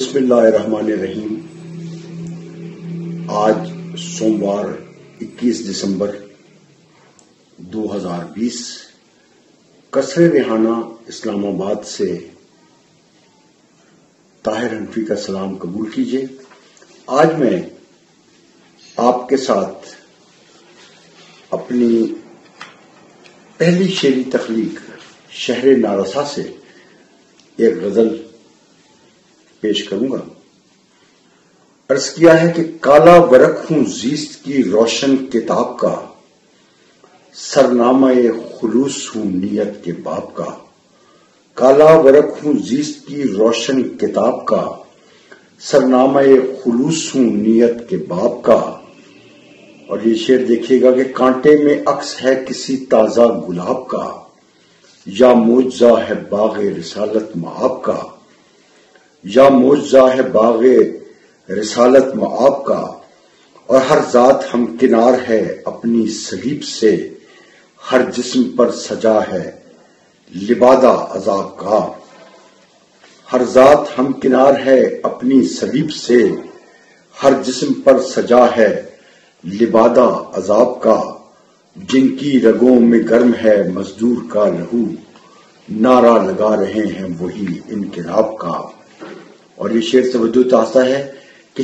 بسم اللہ الرحمن الرحیم۔ آج سوموار 21 دسمبر 2020 قصر ریحانہ اسلام آباد سے طاہر حنفی کا سلام قبول کیجیے۔ آج میں آپ کے ساتھ اپنی پہلی شعری تخلیق شہر نارسا سے ایک غزل پیش کروں گا۔ عرض کیا ہے کہ کالا ورق ہوں زیست کی روشن کتاب کا، سرنامہ خلوص ہوں نیت کے باب کا۔ کالا ورق ہوں زیست کی روشن کتاب کا، سرنامہ خلوص ہوں نیت کے باب کا۔ اور یہ شعر دیکھیے گا کہ کانٹے میں عکس ہے کسی تازہ گلاب کا، یا معجزہ ہے باغ رسالت مآب کا، یا معجزہ ہے باغ رسالت مآب کا۔ اور ہر ذات ہمکنار ہے اپنی صلیب سے، ہر جسم پر سجا ہے لبادہ عذاب کا۔ ہر ذات ہمکنار ہے اپنی صلیب سے، ہر جسم پر سجا ہے لبادہ عذاب کا۔ جن کی رگوں میں گرم ہے مزدور کا لہو، نعرہ لگا رہے ہیں وہی انقلاب کا۔ اور یہ شعر سے وجود آتا ہے کہ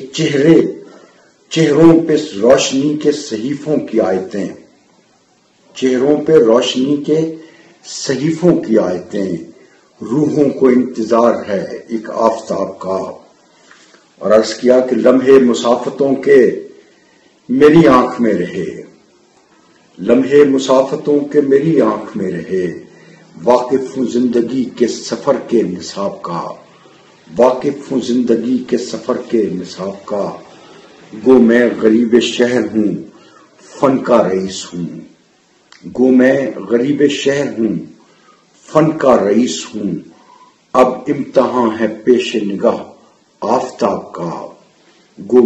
چہروں پہ روشنی کے صحیفوں کی آیتیں، چہروں پہ روشنی کے صحیفوں کی آیتیں، روحوں کو انتظار ہے ایک آفتاب کا۔ اور عرض کیا کہ لمحے مسافتوں کے میری آنکھ میں رہے، لمحے مسافتوں کے میری آنکھ میں رہے، واقف ہوں زندگی کے سفر کے نصاب کا، واقف ہوں زندگی کے سفر کے نصاب کا۔ گو میں غریب شہر ہوں فن کا رئیس ہوں، گو میں غریب شہر ہوں فن کا رئیس ہوں، اب امتحان ہے پیش نگاہ آفتاب کا۔ گو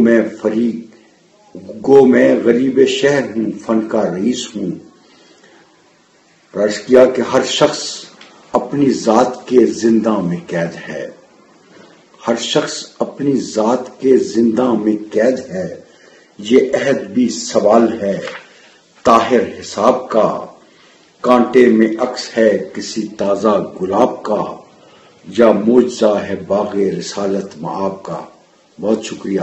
میں غریب شہر ہوں فن کا رئیس ہوں۔ عرض کیا کہ ہر شخص اپنی ذات کے زنداں میں قید ہے، ہر شخص اپنی ذات کے زنداں میں قید ہے، یہ عہد بھی سوال ہے طاہر حساب کا۔ کانٹے میں عکس ہے کسی تازہ گلاب کا، یا معجزہ ہے باغ رسالت مآب کا۔ بہت شکریہ۔